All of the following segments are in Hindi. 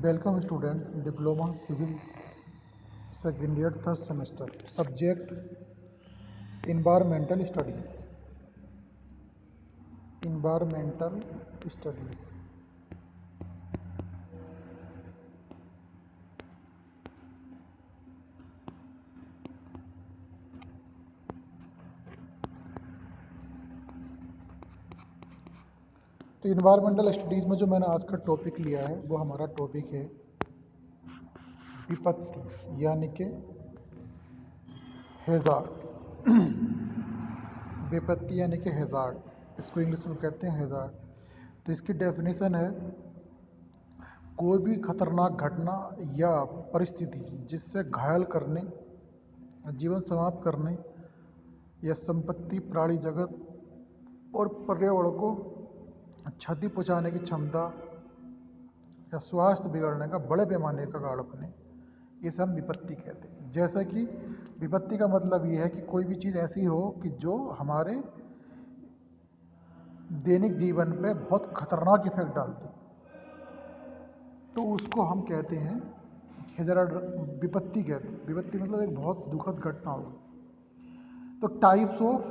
Welcome student, Diploma Civil Second Year Third Semester. Subject Environmental Studies. Environmental Studies. तो इन्वायरमेंटल स्टडीज़ में जो मैंने आज का टॉपिक लिया है वो हमारा टॉपिक है विपत्ति यानी कि हैज़ार्ड। विपत्ति यानी कि हैज़ार्ड, इसको इंग्लिश में कहते हैं हैज़ार्ड। तो इसकी डेफिनेशन है कोई भी खतरनाक घटना या परिस्थिति जिससे घायल करने, जीवन समाप्त करने या संपत्ति, प्राणी जगत और पर्यावरण को क्षति पहुंचाने की क्षमता या स्वास्थ्य बिगड़ने का बड़े पैमाने का कारण बने, इसे हम विपत्ति कहते हैं। जैसा कि विपत्ति का मतलब ये है कि कोई भी चीज़ ऐसी हो कि जो हमारे दैनिक जीवन पे बहुत खतरनाक इफेक्ट डालती, तो उसको हम कहते हैं हैज़ार्ड, विपत्ति कहते हैं। विपत्ति मतलब एक बहुत दुखद घटना हो। तो टाइप्स ऑफ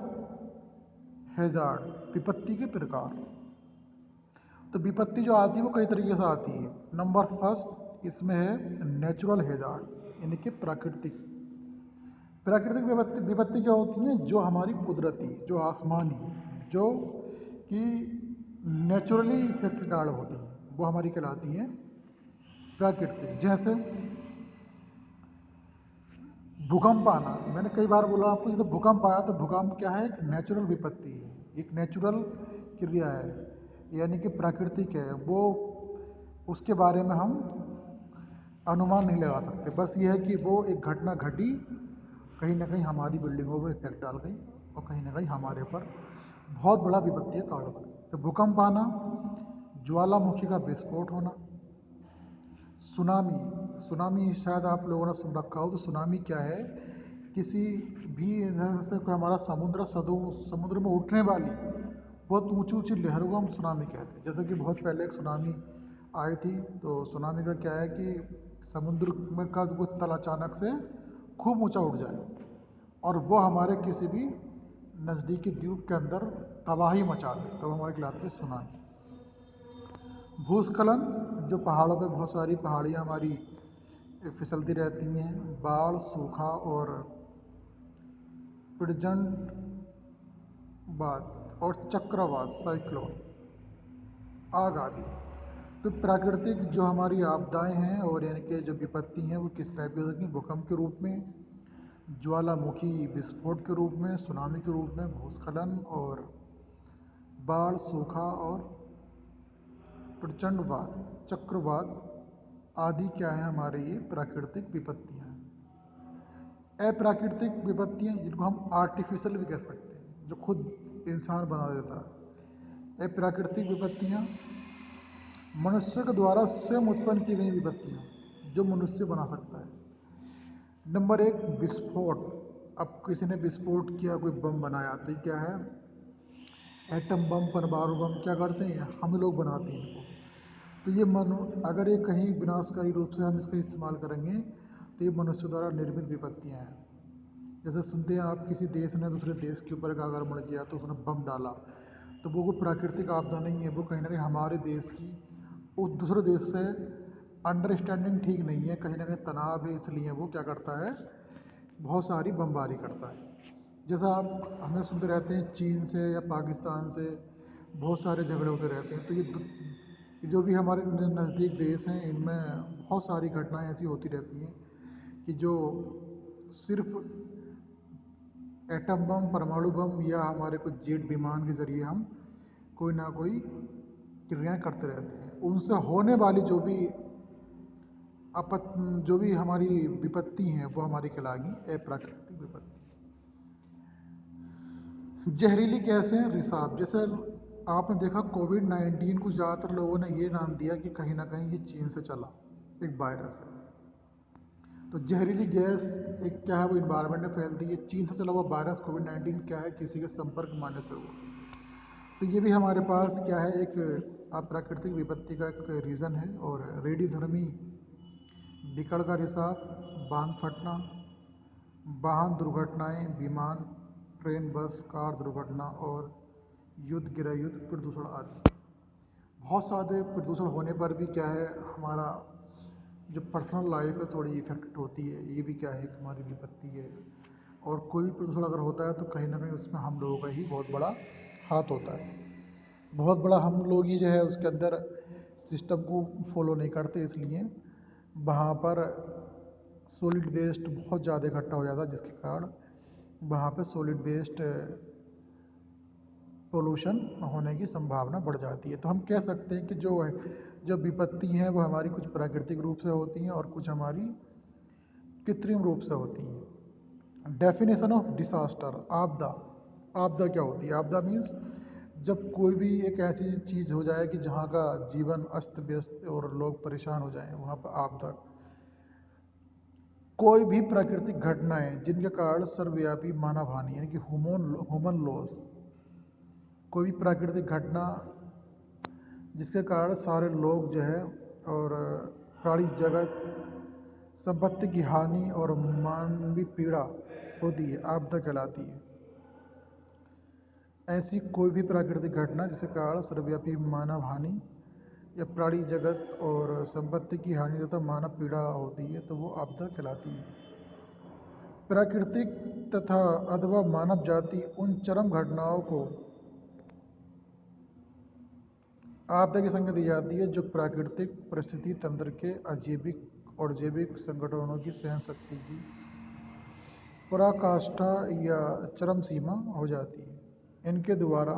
हैज़ार्ड, विपत्ति के प्रकार। तो विपत्ति जो आती है वो कई तरीके से आती है। नंबर फर्स्ट इसमें है नेचुरल हैज़ार्ड यानी कि प्राकृतिक। प्राकृतिक विपत्ति विपत्ति क्या होती है? जो हमारी कुदरती, जो आसमानी, जो कि नेचुरली इफेक्ट के कारण होती है, वो हमारी कहलाती हैं प्राकृतिक। जैसे भूकंप आना, मैंने कई बार बोला आपको, जब भूकंप आया तो भूकंप क्या है? एक नेचुरल विपत्ति है, एक नेचुरल क्रिया है, यानी कि प्राकृतिक है। वो उसके बारे में हम अनुमान नहीं लगा सकते। बस ये है कि वो एक घटना घटी, कहीं ना कहीं हमारी बिल्डिंगों पर इफेक्ट डाल गई और कहीं ना कहीं हमारे पर बहुत बड़ा विपत्ति का कारण बनी। तो भूकंप आना, ज्वालामुखी का विस्फोट होना, सुनामी। सुनामी शायद आप लोगों ने सुन रखा हो। तो सुनामी क्या है? किसी भी जैसे कोई हमारा समुद्र में उठने वाली बहुत ऊंची ऊंची लहरों को हम सुनामी कहते हैं। जैसे कि बहुत पहले एक सुनामी आई थी। तो सुनामी का क्या है कि समुद्र में का कुछ तल अचानक से खूब ऊंचा उठ जाए और वो हमारे किसी भी नज़दीकी द्वीप के अंदर तबाही मचा दे, तो हमारे कहलाती है सुनामी। भूस्खलन, जो पहाड़ों पे बहुत सारी पहाड़ियाँ हमारी फिसलती रहती हैं। बाढ़, सूखा और प्रचंड बाद और चक्रवात, साइक्लोन, आग आदि। तो प्राकृतिक जो हमारी आपदाएं हैं और यानी कि जो विपत्ति हैं वो किस टाइप की हो सकती हैं? भूकंप के रूप में, ज्वालामुखी विस्फोट के रूप में, सुनामी के रूप में, भूस्खलन और बाढ़, सूखा और प्रचंडवाद, चक्रवात आदि क्या है? हमारे ये प्राकृतिक विपत्तियाँ हैं। अप्राकृतिक विपत्तियाँ, जिनको हम आर्टिफिशियल भी कह सकते हैं, जो खुद इंसान बना देता है। अप्राकृतिक विपत्तियाँ मनुष्य के द्वारा स्वयं उत्पन्न की गई विपत्तियाँ, जो मनुष्य बना सकता है। नंबर एक, विस्फोट। अब किसी ने विस्फोट किया, कोई बम बनाया, तो ये क्या है? एटम बम, परमाणु बम क्या करते हैं? हम लोग बनाते हैं इनको। तो ये अगर ये कहीं विनाशकारी रूप से हम इसका इस्तेमाल करेंगे तो ये मनुष्य द्वारा निर्मित विपत्तियाँ हैं। जैसे सुनते हैं आप, किसी देश ने दूसरे देश के ऊपर अगर मर गया तो उसने बम डाला, तो वो कोई प्राकृतिक आपदा नहीं है, वो कहीं ना कहीं हमारे देश की उस दूसरे देश से अंडरस्टैंडिंग ठीक नहीं है, कहीं ना कहीं तनाव है, इसलिए वो क्या करता है? बहुत सारी बमबारी करता है। जैसा आप हमें सुनते रहते हैं चीन से या पाकिस्तान से बहुत सारे झगड़े होते रहते हैं। तो ये जो भी हमारे नज़दीक देश हैं, इनमें बहुत सारी घटनाएं ऐसी होती रहती हैं कि जो सिर्फ एटम बम, परमाणु बम या हमारे कुछ जेट विमान के ज़रिए हम कोई ना कोई क्रियाएं करते रहते हैं। उनसे होने वाली जो भी हमारी विपत्ति हैं वो हमारी कहलाएगी अप्राकृतिक विपत्ति। जहरीली गैसें, रिसाव। जैसे आपने देखा कोविड-19 को ज़्यादातर लोगों ने ये नाम दिया कि कहीं ना कहीं ये चीन से चला, एक वायरस है। तो जहरीली गैस एक क्या है? वो इन्वायरमेंट में फैलती है। चीन से चला हुआ वायरस कोविड-19 क्या है? किसी के संपर्क में आने से हुआ। तो ये भी हमारे पास क्या है, एक प्राकृतिक विपत्ति का एक रीज़न है। और रेडियोधर्मी बिकड़ का रिसाव, बांध फटना, वाहन दुर्घटनाएं, विमान, ट्रेन, बस, कार दुर्घटना और युद्ध, गृहयुद्ध, प्रदूषण आदि। बहुत सारे प्रदूषण होने पर भी क्या है, हमारा जो पर्सनल लाइफ है थोड़ी इफेक्ट होती है। ये भी क्या है, एक हमारी विपत्ति है। और कोई भी प्रदूषण अगर होता है तो कहीं ना कहीं उसमें हम लोगों का ही बहुत बड़ा हाथ होता है। बहुत बड़ा हम लोग ही जो है उसके अंदर सिस्टम को फॉलो नहीं करते, इसलिए वहाँ पर सॉलिड वेस्ट बहुत ज़्यादा इकट्ठा हो जाता है, जिसके कारण वहाँ पे सॉलिड वेस्ट पोल्यूशन होने की संभावना बढ़ जाती है। तो हम कह सकते हैं कि जो विपत्ति हैं वो हमारी कुछ प्राकृतिक रूप से होती हैं और कुछ हमारी कृत्रिम रूप से होती हैं। डेफिनेशन ऑफ डिसास्टर, आपदा। आपदा क्या होती है? आपदा मीन्स जब कोई भी एक ऐसी चीज़ हो जाए कि जहाँ का जीवन अस्त व्यस्त और लोग परेशान हो जाएं, वहाँ पर आपदा। कोई भी प्राकृतिक घटनाएं जिनके कारण सर्वव्यापी मानव हानि यानी कि ह्यूमन लॉस। कोई भी प्राकृतिक घटना जिसके कारण सारे लोग जो है और प्राणी जगत संपत्ति की हानि और मानवीय पीड़ा होती है, आपदा कहलाती है। ऐसी कोई भी प्राकृतिक घटना जिसके कारण सर्वव्यापी मानव हानि या प्राणी जगत और संपत्ति की हानि तथा मानव पीड़ा होती है तो वो आपदा कहलाती है। प्राकृतिक तथा अथवा मानव जाति उन चरम घटनाओं को आपदा की संज्ञा दी जाती है जो प्राकृतिक परिस्थिति तंत्र के अजैविक और जैविक संगठनों की सहन शक्ति की पराकाष्ठा या चरम सीमा हो जाती है। इनके द्वारा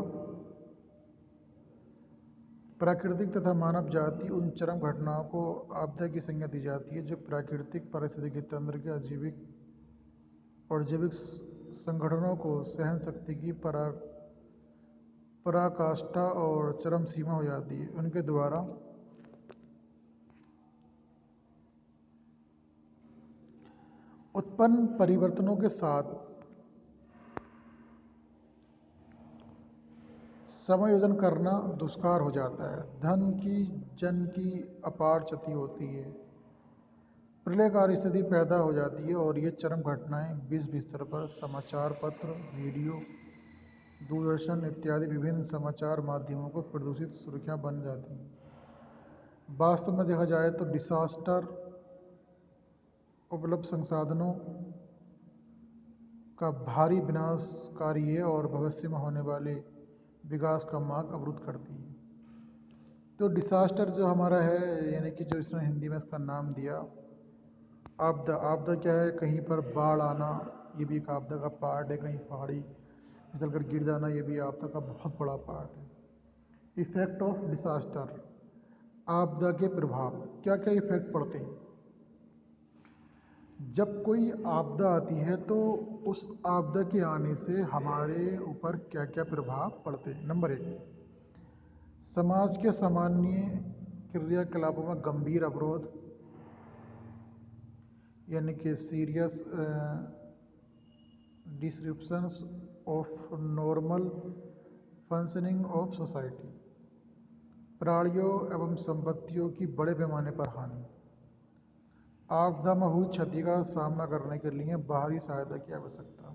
प्राकृतिक तथा मानव जाति उन चरम घटनाओं को आपदा की संज्ञा दी जाती है जो प्राकृतिक पारिस्थितिकी तंत्र के अजैविक और जैविक संगठनों को सहन शक्ति की पराकाष्ठा और चरम सीमा हो जाती है। उनके द्वारा उत्पन्न परिवर्तनों के साथ समायोजन करना दुष्कार हो जाता है। धन की, जन की अपार क्षति होती है, प्रलयकारी स्थिति पैदा हो जाती है और ये चरम घटनाएं विश्व स्तर पर समाचार पत्र, रेडियो, दूरदर्शन इत्यादि विभिन्न समाचार माध्यमों को प्रदूषित सुर्खियां बन जाती हैं। वास्तव में देखा जाए तो डिसास्टर उपलब्ध संसाधनों का भारी विनाशकारी है और भविष्य में होने वाले विकास का मार्ग अवरुद्ध करती है। तो डिसास्टर जो हमारा है, यानी कि जो इसने हिंदी में इसका नाम दिया आपदा। आपदा क्या है? कहीं पर बाढ़ आना, ये भी एक आपदा का पार्ट है। कहीं पहाड़ी फिसल कर गिर जाना, ये भी आपदा का बहुत बड़ा पार्ट है। इफेक्ट ऑफ डिसास्टर, आपदा के प्रभाव। क्या क्या इफेक्ट पड़ते हैं जब कोई आपदा आती है? तो उस आपदा के आने से हमारे ऊपर क्या क्या प्रभाव पड़ते हैं? नंबर 1, समाज के सामान्य क्रियाकलापों में गंभीर अवरोध, यानी कि serious disruptions of normal functioning of society. प्राणियों एवं संपत्तियों की बड़े पैमाने पर हानि। आपदा में हुई क्षति का सामना करने के लिए बाहरी सहायता की आवश्यकता।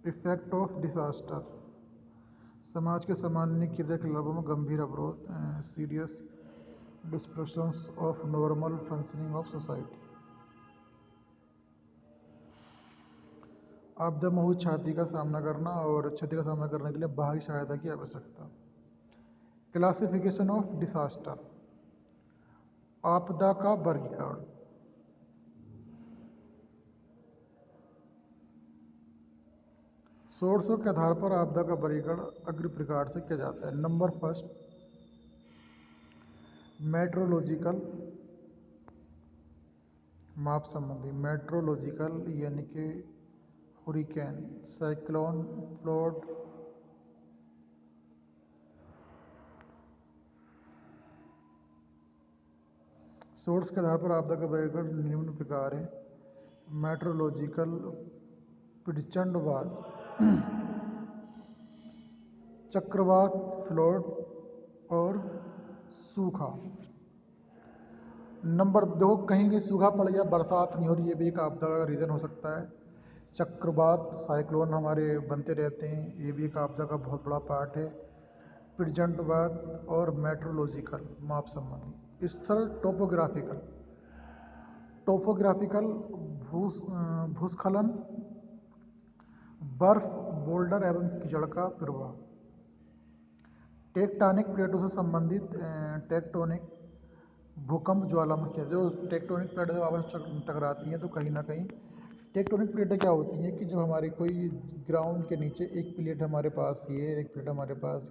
इफेक्ट ऑफ डिसास्टर, समाज के सामान्य क्रियाकलापों में गंभीर अवरोध, serious destructions of normal functioning of society. आपदा में हुई क्षति का सामना करना और क्षति का सामना करने के लिए बाहरी सहायता की आवश्यकता। क्लासिफिकेशन ऑफ डिसास्टर, आपदा का वर्गीकरण। सोर्सों के आधार पर आपदा का वर्गीकरण अग्र प्रकार से किया जाता है। नंबर फर्स्ट, मेट्रोलॉजिकल, माप संबंधी। मेट्रोलॉजिकल यानी कि हुरिकेन, साइक्लोन, फ्लड, सोर्स के आधार पर आपदा का वर्गीकरण निम्न प्रकार है। मेट्रोलॉजिकल प्रचंडवाद, चक्रवात, फ्लड और सूखा। नंबर 2, कहीं भी सूखा पड़ गया, बरसात नहीं हो रही, ये भी एक आपदा का रीज़न हो सकता है। चक्रवात, साइक्लोन हमारे बनते रहते हैं, ये भी एक आपदा का बहुत बड़ा पार्ट है। प्रचंडवाद और मेट्रोलॉजिकल, माप संबंधी। स्थल, टोपोग्राफिकल, भूस्खलन, बर्फ, बोल्डर एवं कीचड़ का प्रवाह। टेक्टोनिक प्लेटों से संबंधित टेक्टोनिक, भूकंप, ज्वालामुखी। जो टेक्टोनिक प्लेट जब आपस में टकराती हैं तो कहीं ना कहीं टेक्टोनिक प्लेटें क्या होती हैं कि जब हमारे कोई ग्राउंड के नीचे एक प्लेट हमारे पास ये, एक प्लेट हमारे पास,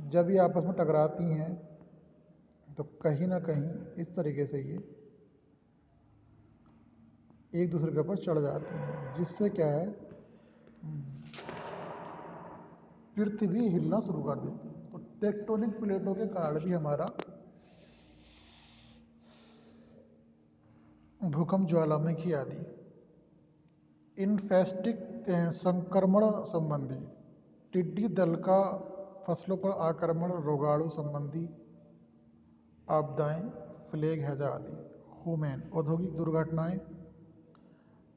जब ये आपस में टकराती हैं तो कहीं ना कहीं इस तरीके से ये एक दूसरे के ऊपर चढ़ जाती हैं, जिससे क्या है, पृथ्वी हिलना शुरू कर देती है। तो टेक्टोनिक प्लेटों के कारण भी हमारा भूकंप, ज्वालामुखी आदि। इन्फेस्टिक, संक्रमण संबंधी, टिड्डी दल का फसलों पर आक्रमण, रोगाणु संबंधी आपदाएं, प्लेग, हैजा आदि। ह्यूमन, औद्योगिक दुर्घटनाएं,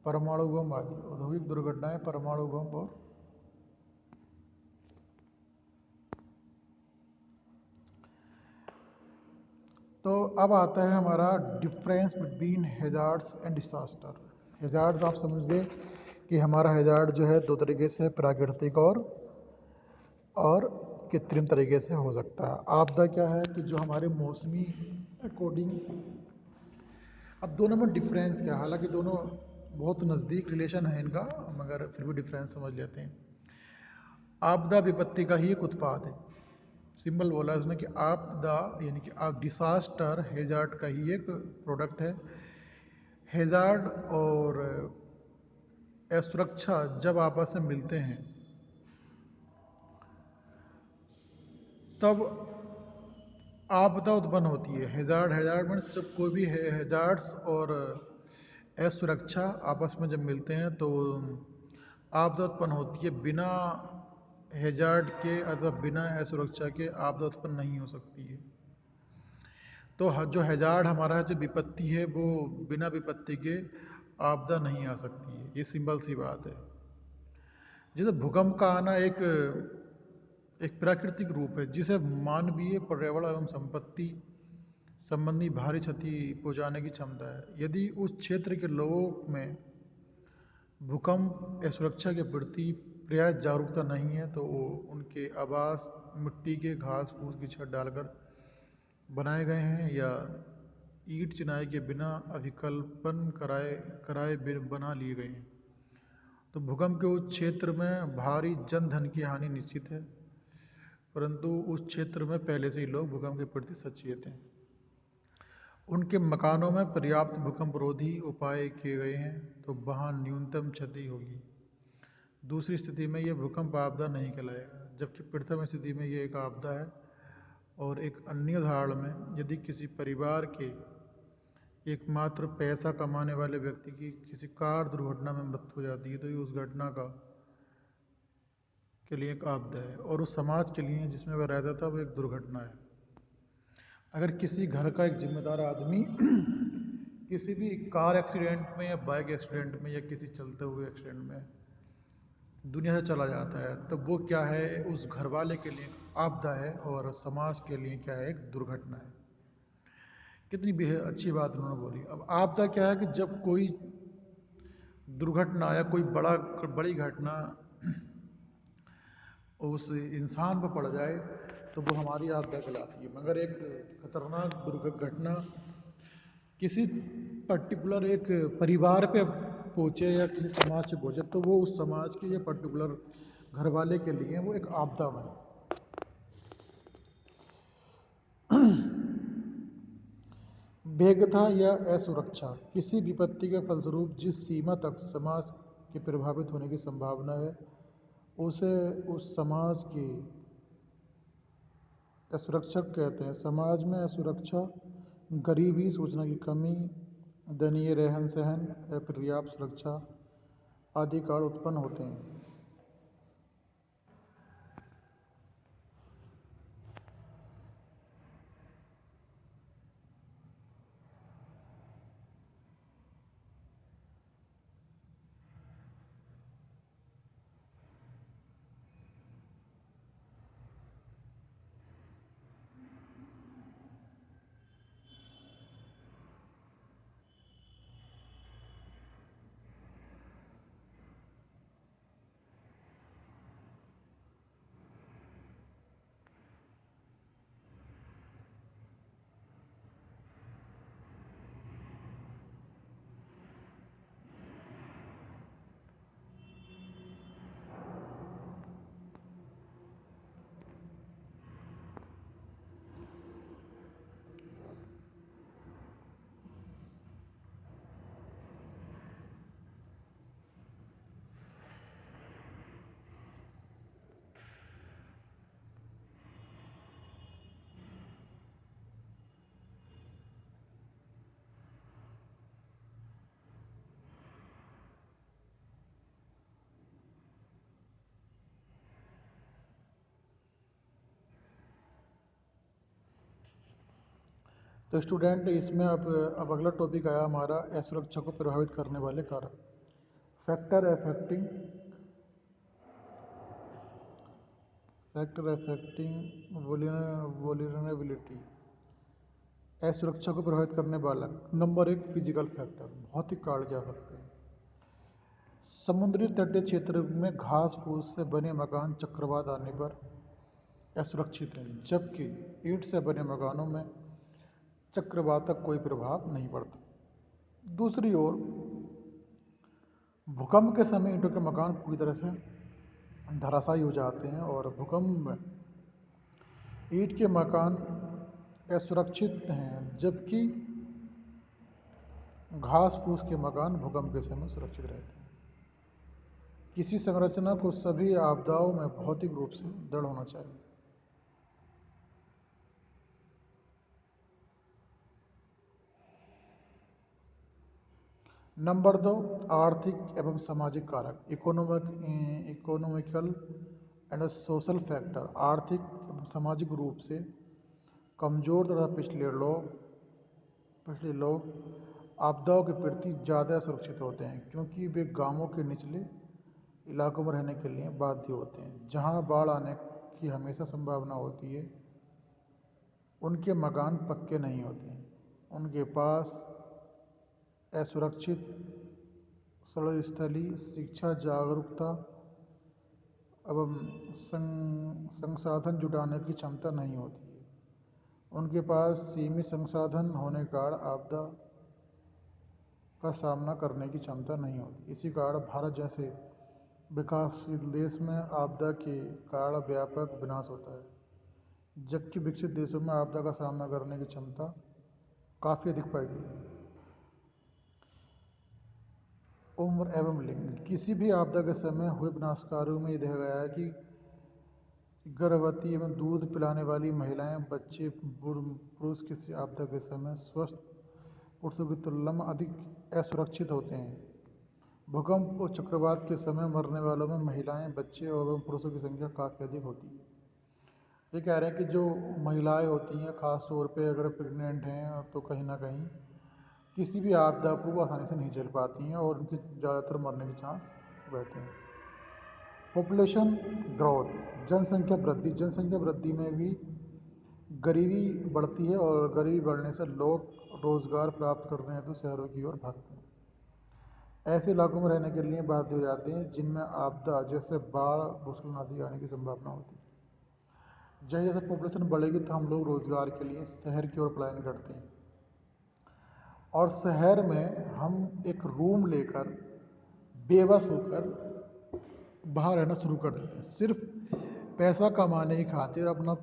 परमाणु बम आदि। औद्योगिक दुर्घटनाएं, परमाणु बम और तो अब आता है हमारा difference between hazards and disaster. Hazards आप समझ गए कि हमारा हैजार्ड जो है दो तरीके से, प्राकृतिक और कृत्रिम तरीके से हो सकता है। आपदा क्या है कि जो हमारे मौसमी अकॉर्डिंग, अब दोनों में डिफरेंस क्या है, हालांकि दोनों बहुत नज़दीक रिलेशन है इनका, मगर फिर भी डिफरेंस समझ लेते हैं। आपदा विपत्ति का ही एक उत्पाद है, सिंबल बोला इसमें कि आपदा यानी कि आप डिसास्टर हैजार्ड का ही एक प्रोडक्ट है। हैजार्ड और असुरक्षा जब आपस में मिलते हैं तब आपदा उत्पन्न होती है। हैजार्ड मीन्स जब कोई भी हैजार्ड्स और असुरक्षा आपस में जब मिलते हैं तो आपदा उत्पन्न होती है। बिना हैजार्ड के अथवा बिना असुरक्षा के आपदा उत्पन्न नहीं हो सकती है। तो जो हैजार्ड हमारा जो विपत्ति है वो बिना विपत्ति के आपदा नहीं आ सकती है, ये सिंपल सी बात है। जैसे भूकंप का आना एक प्राकृतिक रूप है जिसे मानवीय, पर्यावरण एवं संपत्ति संबंधी भारी क्षति पहुंचाने की क्षमता है। यदि उस क्षेत्र के लोगों में भूकंप या सुरक्षा के प्रति पर्याप्त जागरूकता नहीं है तो उनके आवास मिट्टी के, घास फूस की छत डालकर बनाए गए हैं या ईंट चिनाई के बिना अभिकल्पन कराए बना लिए गए हैं। तो भूकंप के उस क्षेत्र में भारी जन धन की हानि निश्चित है, परंतु उस क्षेत्र में पहले से ही लोग भूकंप के प्रति सचेत हैं। उनके मकानों में पर्याप्त भूकंप रोधी उपाय किए गए हैं तो वहाँ न्यूनतम क्षति होगी। दूसरी स्थिति में यह भूकंप आपदा नहीं कहलाएगा, जबकि प्रथम स्थिति में यह एक आपदा है। और एक अन्य उदाहरण में यदि किसी परिवार के एकमात्र पैसा कमाने वाले व्यक्ति की किसी कार दुर्घटना में मृत्यु हो जाती है तो ये उस घटना के लिए एक आपदा है, और उस समाज के लिए जिसमें वह रहता था वो एक दुर्घटना है। अगर किसी घर का एक जिम्मेदार आदमी किसी भी कार एक्सीडेंट में या बाइक एक्सीडेंट में या किसी चलते हुए एक्सीडेंट में दुनिया से चला जाता है तो वो क्या है, उस घर वाले के लिए आपदा है और समाज के लिए क्या है, एक दुर्घटना है। कितनी भी अच्छी बात उन्होंने बोली। अब आपदा क्या है कि जब कोई दुर्घटना या कोई बड़ी घटना उस इंसान पर पड़ जाए तो वो हमारी आपदा कहलाती है। मगर एक खतरनाक दुर्घटना किसी पर्टिकुलर एक परिवार पे पहुँचे या किसी समाज से पहुँचे तो वो उस समाज के या पर्टिकुलर घर वाले के लिए वो एक आपदा बने। भेद्यता या असुरक्षा, किसी विपत्ति के फलस्वरूप जिस सीमा तक समाज के प्रभावित होने की संभावना है उसे उस समाज की असुरक्षा कहते हैं। समाज में असुरक्षा गरीबी, सूचना की कमी, दयनीय रहन सहन, अपर्याप्त सुरक्षा, आदि काल उत्पन्न होते हैं। तो स्टूडेंट इसमें अब अगला टॉपिक आया हमारा असुरक्षा को प्रभावित करने वाले कारक। Factor affecting vulnerability. असुरक्षा को प्रभावित करने वाला नंबर एक फिजिकल फैक्टर, भौतिक कारक जा सकते हैं। समुद्री तटीय क्षेत्र में घास फूस से बने मकान चक्रवात आने पर असुरक्षित हैं, जबकि ईंट से बने मकानों में चक्रवात का कोई प्रभाव नहीं पड़ता। दूसरी ओर भूकंप के समय ईंटों के मकान पूरी तरह से धराशायी हो जाते हैं और भूकंप में ईंट के मकान असुरक्षित हैं, जबकि घास फूस के मकान भूकंप के समय सुरक्षित रहते हैं। किसी संरचना को सभी आपदाओं में भौतिक रूप से दृढ़ होना चाहिए। नंबर दो, आर्थिक एवं सामाजिक कारक, इकोनॉमिकल एंड सोशल फैक्टर। आर्थिक एवं सामाजिक रूप से कमजोर तथा पिछले लोग आपदाओं के प्रति ज़्यादा सुरक्षित होते हैं, क्योंकि वे गांवों के निचले इलाकों में रहने के लिए बाध्य होते हैं, जहां बाढ़ आने की हमेशा संभावना होती है। उनके मकान पक्के नहीं होते हैं, उनके पास असुरक्षित सड़क स्थली, शिक्षा, जागरूकता एवं संसाधन जुटाने की क्षमता नहीं होती है। उनके पास सीमित संसाधन होने के कारण आपदा का सामना करने की क्षमता नहीं होती। इसी कारण भारत जैसे विकासशील देश में आपदा के कारण व्यापक विनाश होता है, जबकि विकसित देशों में आपदा का सामना करने की क्षमता काफ़ी अधिक पाई गई है। उम्र एवं लिंग। किसी भी आपदा के समय हुए विनाश कार्यों में यह देखा गया है कि गर्भवती एवं दूध पिलाने वाली महिलाएं, बच्चे, पुरुष किसी आपदा के समय स्वस्थ पुरुषों की तुलना में अधिक असुरक्षित होते हैं। भूकंप और चक्रवात के समय मरने वालों में महिलाएं, बच्चे एवं पुरुषों की संख्या काफ़ी अधिक होती है। ये कह रहे हैं कि जो महिलाएं होती हैं, ख़ास तौर पे अगर प्रेग्नेंट हैं, तो कहीं ना कहीं किसी भी आपदा को आसानी से नहीं झेल पाती हैं और उनके ज़्यादातर मरने के चांस रहते हैं। पॉपुलेशन ग्रोथ, जनसंख्या वृद्धि में भी गरीबी बढ़ती है और गरीबी बढ़ने से लोग रोज़गार प्राप्त करने हेतु शहरों की ओर भागते हैं। ऐसे इलाकों में रहने के लिए बाध्य हो जाते हैं जिनमें आपदा जैसे बाढ़, भूस्खलन आदि आने की संभावना होती है। जैसे जैसे पॉपुलेशन बढ़ेगी तो हम लोग रोज़गार के लिए शहर की ओर पलायन करते हैं और शहर में हम एक रूम लेकर बेबस होकर बाहर रहना शुरू कर देते हैं। सिर्फ पैसा कमाने की खातिर, अपना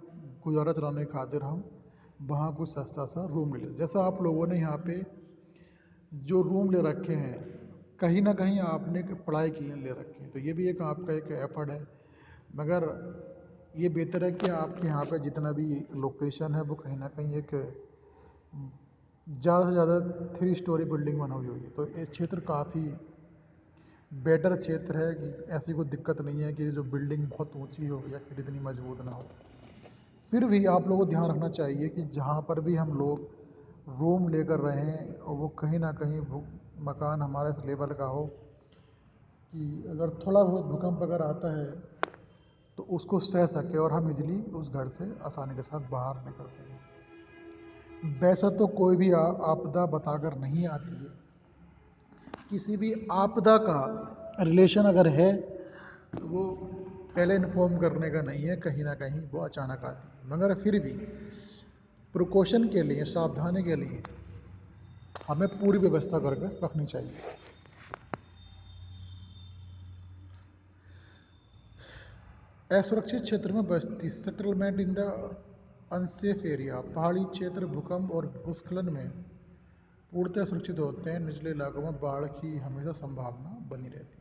गुजारा चलाने की खातिर हम वहाँ कोई सस्ता सा रूम ले लेते। जैसा आप लोगों ने यहाँ पे जो रूम ले रखे हैं, कहीं ना कहीं आपने पढ़ाई के लिए ले रखे हैं, तो ये भी एक आपका एक एफर्ट है। मगर ये बेहतर है कि आपके यहाँ पे जितना भी लोकेशन है वो कहीं ना कहीं एक ज़्यादा से ज़्यादा 3 स्टोरी बिल्डिंग बना हुई होगी, तो ये क्षेत्र काफ़ी बेटर क्षेत्र है कि ऐसी कोई दिक्कत नहीं है कि जो बिल्डिंग बहुत ऊंची हो या फिर इतनी मजबूत ना हो। फिर भी आप लोगों को ध्यान रखना चाहिए कि जहाँ पर भी हम लोग रूम लेकर रहें और वो कहीं ना कहीं मकान हमारे इस लेवल का हो कि अगर थोड़ा बहुत भूकंप अगर आता है तो उसको सह सके और हम इजीली उस घर से आसानी के साथ बाहर निकल सकें। वैसे तो कोई भी आपदा बताकर नहीं आती है। किसी भी आपदा का रिलेशन अगर है तो वो पहले इन्फॉर्म करने का नहीं है, कहीं ना कहीं वो अचानक आती है। मगर फिर भी प्रिकॉशन के लिए, सावधानी के लिए हमें पूरी व्यवस्था करके रखनी चाहिए। असुरक्षित क्षेत्र में बस्ती, settlement in the unsafe area. पहाड़ी क्षेत्र भूकंप और भूस्खलन में पूर्णतः सुरक्षित होते हैं। निचले इलाकों में बाढ़ की हमेशा संभावना बनी रहती है।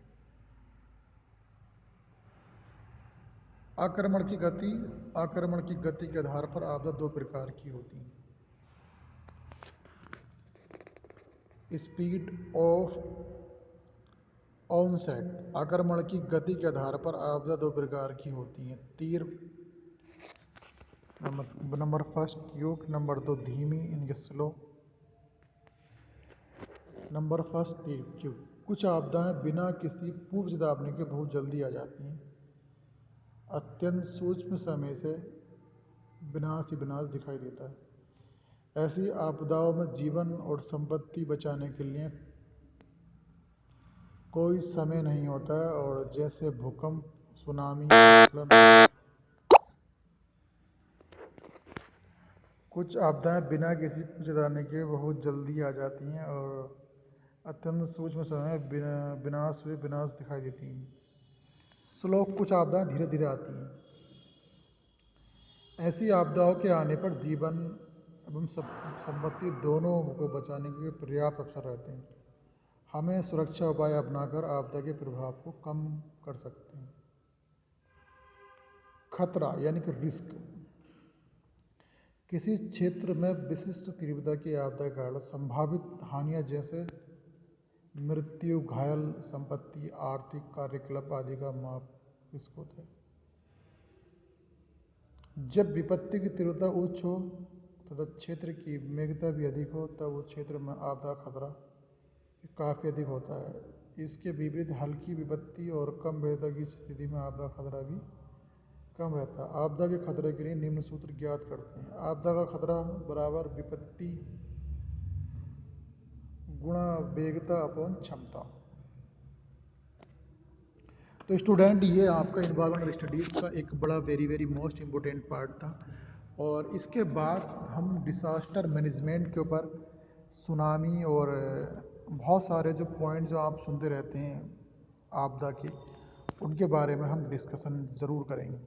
आक्रमण की गति, आक्रमण की गति के आधार पर आपदा दो प्रकार की होती है। स्पीड ऑफ ऑनसेट, आक्रमण की गति के आधार पर आपदा दो प्रकार की होती हैं। तीर नंबर फर्स्ट क्यूक, नंबर दो धीमी इनके स्लो। नंबर फर्स्ट तीर क्यूक। कुछ आपदाएं बिना किसी पूर्व चेतावनी के बहुत जल्दी आ जाती हैं। अत्यंत सूक्ष्म समय से विनाश ही विनाश दिखाई देता है। ऐसी आपदाओं में जीवन और संपत्ति बचाने के लिए कोई समय नहीं होता है, और जैसे भूकंप, सुनामी, कुछ आपदाएं बिना किसी चेतावनी के बहुत जल्दी आ जाती हैं और अत्यंत सूक्ष्म समय विनाश हुए विनाश दिखाई देती हैं। स्लो, कुछ आपदाएं धीरे धीरे आती हैं। ऐसी आपदाओं के आने पर जीवन एवं संपत्ति दोनों को बचाने के पर्याप्त अवसर रहते हैं। हमें सुरक्षा उपाय अपनाकर आपदा के प्रभाव को कम कर सकते हैं। खतरा यानी कि रिस्क। किसी क्षेत्र में विशिष्ट तीव्रता की आपदा के कारण संभावित हानियां जैसे मृत्यु, घायल संपत्ति, आर्थिक कार्यकलाप आदि का माप रिस्क होता है। जब विपत्ति की तीव्रता उच्च हो तथा क्षेत्र की वेगता भी अधिक हो तब उस क्षेत्र में आपदा खतरा काफ़ी अधिक होता है। इसके विपरीत हल्की विपत्ति और कम वेगता की स्थिति में आपदा खतरा भी कम रहता है। आपदा के खतरे के लिए निम्न सूत्र ज्ञात करते हैं। आपदा का खतरा बराबर विपत्ति गुणा वेगता अपॉन क्षमता। तो स्टूडेंट, ये आपका इन्वायरमेंटल स्टडीज़ का एक बड़ा वेरी मोस्ट इम्पोर्टेंट पार्ट था। और इसके बाद हम डिसास्टर मैनेजमेंट के ऊपर, सुनामी और बहुत सारे जो पॉइंट जो आप सुनते रहते हैं आपदा के, उनके बारे में हम डिस्कशन ज़रूर करेंगे।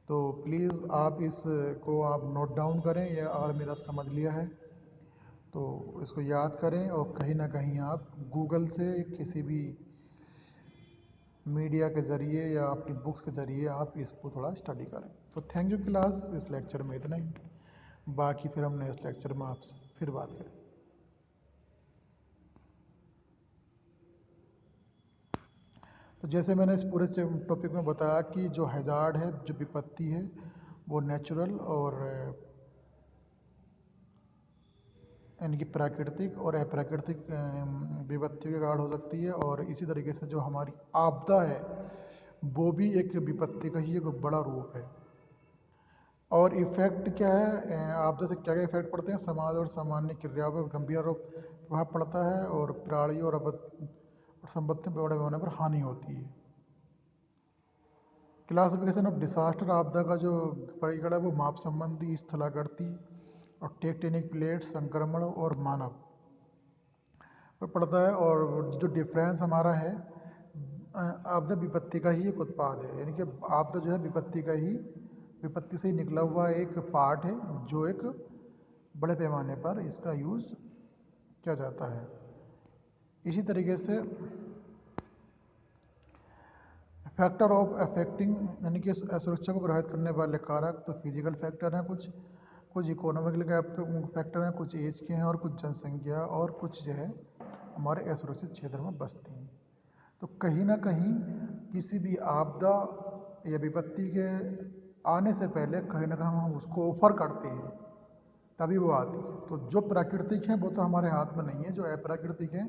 तो प्लीज़ आप इसको आप नोट डाउन करें, या अगर मेरा समझ लिया है तो इसको याद करें, और कहीं ना कहीं आप गूगल से किसी भी मीडिया के ज़रिए या अपनी बुक्स के ज़रिए आप इसको थोड़ा स्टडी करें। तो थैंक यू क्लास, इस लेक्चर में इतना ही। बाकी फिर हम नेक्स्ट लेक्चर में आपसे फिर बात करें। तो जैसे मैंने इस पूरे टॉपिक में बताया कि जो हैज़ार्ड है, जो विपत्ति है, वो नेचुरल और यानी कि प्राकृतिक और अप्राकृतिक विपत्तियों के कारण हो सकती है। और इसी तरीके से जो हमारी आपदा है वो भी एक विपत्ति का ही एक बड़ा रूप है। और इफेक्ट क्या है, आपदा से क्या क्या इफेक्ट पड़ते हैं? समाज और सामान्य क्रियाओं पर गंभीर प्रभाव पड़ता है, और प्राणियों और संपत्ति बड़े होने पर हानि होती है। क्लासिफिकेशन ऑफ डिसास्टर, आपदा का जो परिगण है वो माप संबंधी, स्थलाकृति और टेक्टोनिक प्लेट, संक्रमण और मानव पर पड़ता है। और जो डिफरेंस हमारा है, आपदा विपत्ति का ही एक उत्पाद है, यानी कि आपदा जो है विपत्ति से ही निकला हुआ एक पार्ट है, जो एक बड़े पैमाने पर इसका यूज़ किया जाता है। इसी तरीके से फैक्टर ऑफ अफेक्टिंग, यानी कि सुरक्षा को प्रभावित करने वाले कारक, तो फिजिकल फैक्टर हैं, कुछ इकोनॉमिकल फैक्टर हैं, कुछ एज के हैं, और कुछ जनसंख्या, और कुछ जो है हमारे असुरक्षित क्षेत्र में बसते हैं। तो कहीं ना कहीं किसी भी आपदा या विपत्ति के आने से पहले कहीं ना कहीं हम उसको ऑफर करते हैं, तभी वो आती है। तो जो प्राकृतिक हैं वो तो हमारे हाथ में नहीं है, जो अप्राकृतिक हैं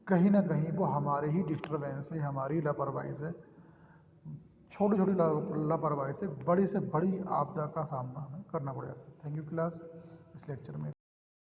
कहीं ना कहीं वो हमारे ही डिस्टरबेंस से, हमारी लापरवाही से, छोटी छोटी लापरवाही से बड़ी आपदा का सामना हमें करना पड़ेगा। थैंक यू क्लास, इस लेक्चर में।